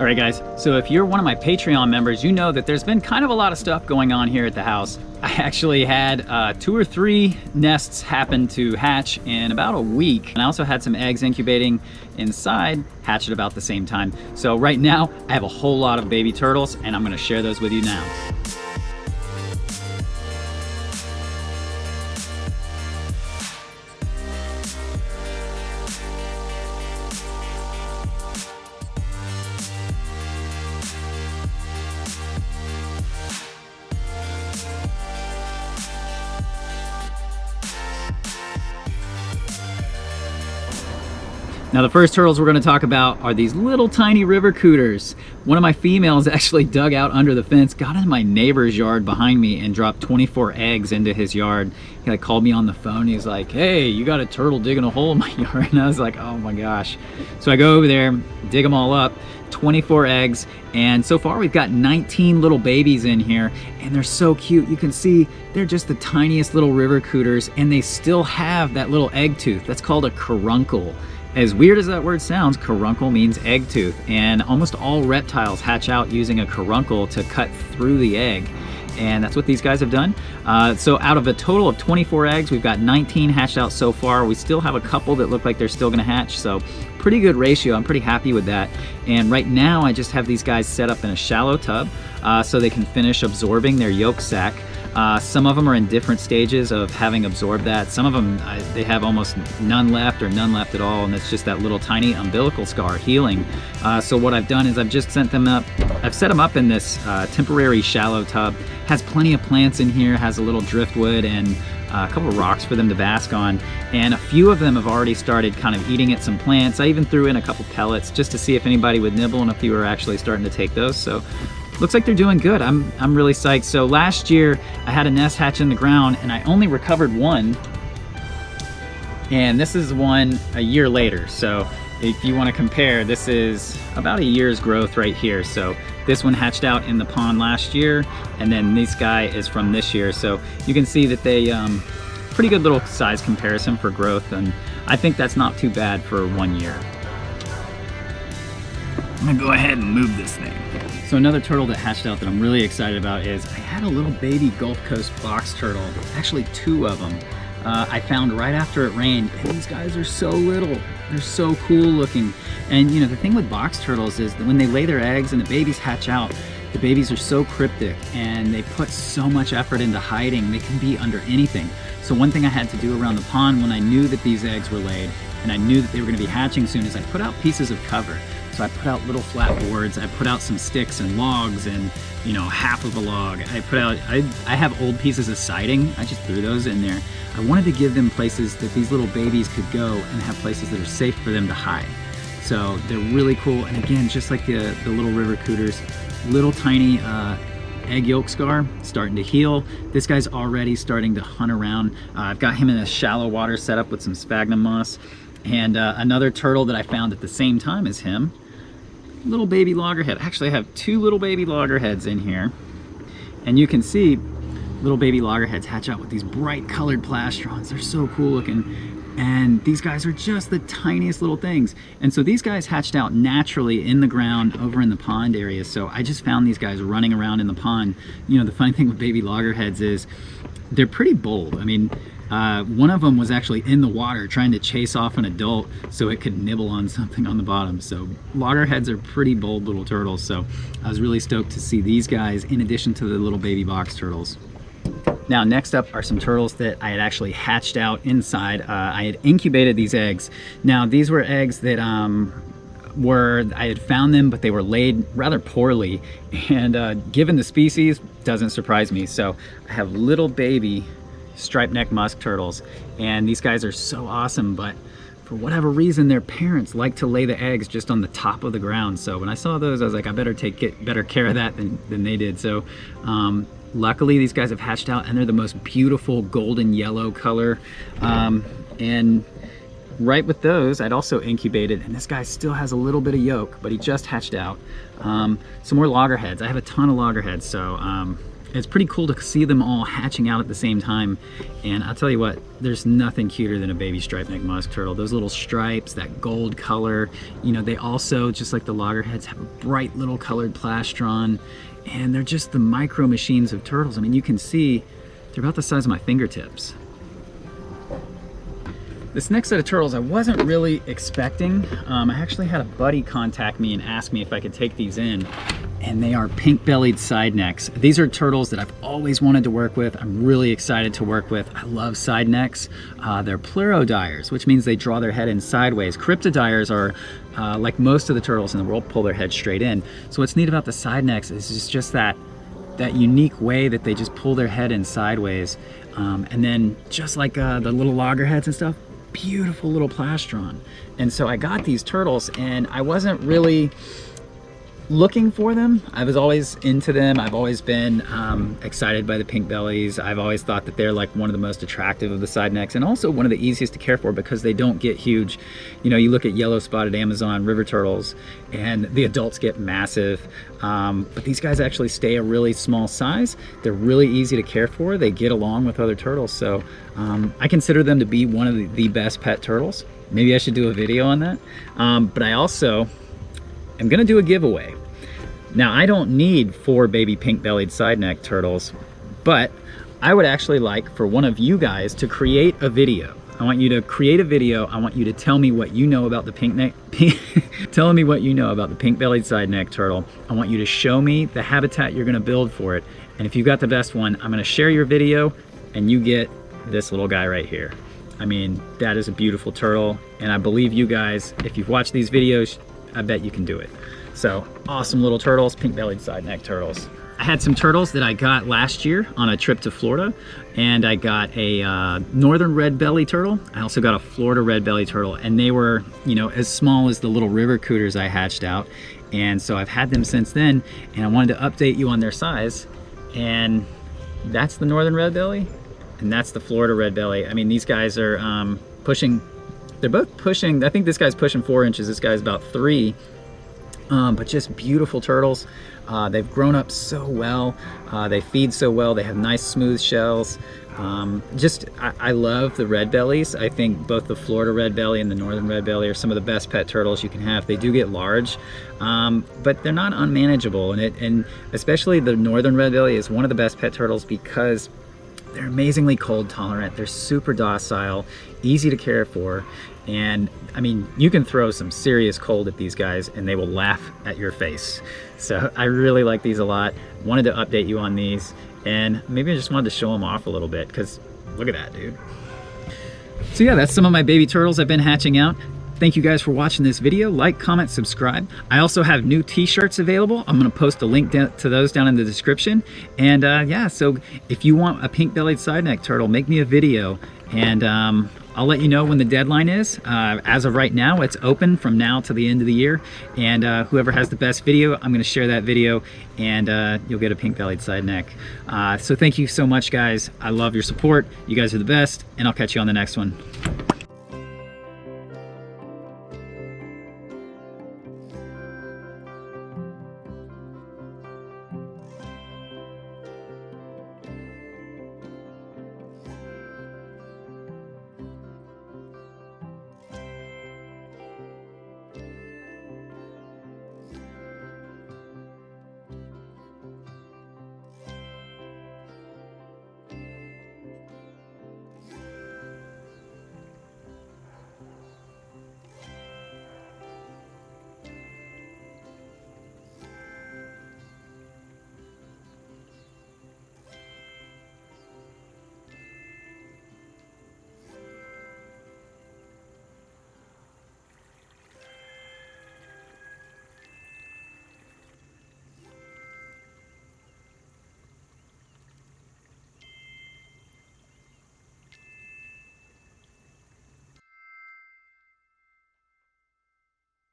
All right guys, so if you're one of my Patreon members, you know that there's been kind of a lot of stuff going on here at the house. I actually had 2 or 3 nests happen to hatch in about a week. And I also had some eggs incubating inside, hatch at about the same time. So right now, I have a whole lot of baby turtles and I'm gonna share those with you now. Now the first turtles we're going to talk about are these little tiny river cooters. One of my females actually dug out under the fence, got in my neighbor's yard behind me and dropped 24 eggs into his yard. He like called me on the phone. He's like, hey, you got a turtle digging a hole in my yard. And I was like, oh my gosh. So I go over there, dig them all up, 24 eggs. And so far we've got 19 little babies in here and they're so cute. You can see they're just the tiniest little river cooters and they still have that little egg tooth. That's called a caruncle. As weird as that word sounds, caruncle means egg tooth, and almost all reptiles hatch out using a caruncle to cut through the egg, and that's what these guys have done. So out of a total of 24 eggs, we've got 19 hatched out so far. We still have a couple that look like they're still gonna hatch, so pretty good ratio. I'm pretty happy with that. And right now, I just have these guys set up in a shallow tub so they can finish absorbing their yolk sac. Some of them are in different stages of having absorbed that. Some of them, they have almost none left or none left at all, and it's just that little tiny umbilical scar healing. So what I've done is I've just sent them up, I've set them up in this temporary shallow tub. Has plenty of plants in here, has a little driftwood and a couple of rocks for them to bask on. And a few of them have already started kind of eating at some plants. I even threw in a couple pellets just to see if anybody would nibble, and a few are actually starting to take those. So looks like they're doing good. I'm really psyched. So last year I had a nest hatch in the ground and I only recovered one. And this is one a year later. So if you want to compare, this is about a year's growth right here. So this one hatched out in the pond last year, and then this guy is from this year. So you can see that they, pretty good little size comparison for growth. And I think that's not too bad for 1 year. I'm gonna go ahead and move this thing. So another turtle that hatched out that I'm really excited about is I had a little baby Gulf Coast box turtle, actually 2 of them. I found right after it rained, and these guys are so little. They're so cool looking. And you know, the thing with box turtles is that when they lay their eggs and the babies hatch out, the babies are so cryptic and they put so much effort into hiding. They can be under anything. So one thing I had to do around the pond when I knew that these eggs were laid and I knew that they were gonna be hatching soon is I put out pieces of cover. So I put out little flat boards, I put out some sticks and logs and, you know, half of a log. I put out, I have old pieces of siding, I just threw those in there. I wanted to give them places that these little babies could go and have places that are safe for them to hide. So they're really cool. And again, just like the little river cooters, little tiny egg yolk scar starting to heal. This guy's already starting to hunt around. I've got him in a shallow water setup with some sphagnum moss. And another turtle that I found at the same time as him, little baby loggerhead. Actually, I have 2 little baby loggerheads in here. And you can see little baby loggerheads hatch out with these bright colored plastrons. They're so cool looking. And these guys are just the tiniest little things. And so these guys hatched out naturally in the ground over in the pond area. So I just found these guys running around in the pond. You know, the funny thing with baby loggerheads is they're pretty bold. I mean, one of them was actually in the water trying to chase off an adult so it could nibble on something on the bottom. So loggerheads are pretty bold little turtles. So I was really stoked to see these guys in addition to the little baby box turtles. Now next up are some turtles that I had actually hatched out inside. I had incubated these eggs. Now these were eggs that I had found them, but they were laid rather poorly. And given the species, doesn't surprise me. So I have little baby striped neck musk turtles, and these guys are so awesome, but for whatever reason their parents like to lay the eggs just on the top of the ground. So when I saw those, I was like, I better get better care of that than they did. So luckily these guys have hatched out, and they're the most beautiful golden yellow color. And right with those, I'd also incubated, and this guy still has a little bit of yolk, but he just hatched out. Some more loggerheads. I have a ton of loggerheads, so It's pretty cool to see them all hatching out at the same time. And I'll tell you what, there's nothing cuter than a baby striped-necked musk turtle. Those little stripes, that gold color, you know, they also, just like the loggerheads, have a bright little colored plastron, and they're just the micro machines of turtles. I mean, you can see they're about the size of my fingertips. This next set of turtles I wasn't really expecting. I actually had a buddy contact me and ask me if I could take these in, and they are pink-bellied side necks. These are turtles that I've always wanted to work with. I'm really excited to work with. I love side necks. They're pleurodires, which means they draw their head in sideways. Cryptodires are, like most of the turtles in the world, pull their head straight in. So what's neat about the side necks is just that unique way that they just pull their head in sideways. And then just like the little loggerheads and stuff, beautiful little plastron. And so I got these turtles, and I wasn't really looking for them. I was always into them. I've always been excited by the pink bellies. I've always thought that they're like one of the most attractive of the side necks, and also one of the easiest to care for because they don't get huge. You know, you look at yellow spotted Amazon river turtles and the adults get massive, but these guys actually stay a really small size. They're really easy to care for. They get along with other turtles. So I consider them to be one of the best pet turtles. Maybe I should do a video on that. But I also am gonna do a giveaway. Now, I don't need 4 baby pink-bellied side-neck turtles, but I would actually like for one of you guys to create a video. I want you to create a video. I want you to tell me what you know about the tell me what you know about the pink-bellied side-neck turtle. I want you to show me the habitat you're gonna build for it. And if you've got the best one, I'm gonna share your video and you get this little guy right here. I mean, that is a beautiful turtle, and I believe you guys, if you've watched these videos, I bet you can do it. So, awesome little turtles, pink-bellied side-neck turtles. I had some turtles that I got last year on a trip to Florida, and I got a northern red belly turtle. I also got a Florida red belly turtle, and they were, you know, as small as the little river cooters I hatched out. And so I've had them since then, and I wanted to update you on their size. And that's the northern red belly, and that's the Florida red belly. I mean, these guys are they're both pushing, I think this guy's pushing 4 inches, this guy's about 3. But just beautiful turtles. They've grown up so well. They feed so well. They have nice smooth shells. I love the red bellies. I think both the Florida red belly and the northern red belly are some of the best pet turtles you can have. They do get large, but they're not unmanageable. And especially the northern red belly is one of the best pet turtles because they're amazingly cold tolerant. They're super docile, easy to care for. And I mean, you can throw some serious cold at these guys and they will laugh at your face. So I really like these a lot. Wanted to update you on these, and maybe I just wanted to show them off a little bit because look at that, dude. So yeah, that's some of my baby turtles I've been hatching out. Thank you guys for watching this video. Like, comment, subscribe. I also have new t-shirts available. I'm gonna post a link to those down in the description. And yeah, so if you want a pink-bellied side-neck turtle, make me a video, and I'll let you know when the deadline is. As of right now, it's open from now to the end of the year. And whoever has the best video, I'm gonna share that video, and you'll get a pink-bellied side-neck. So thank you so much, guys. I love your support. You guys are the best, and I'll catch you on the next one.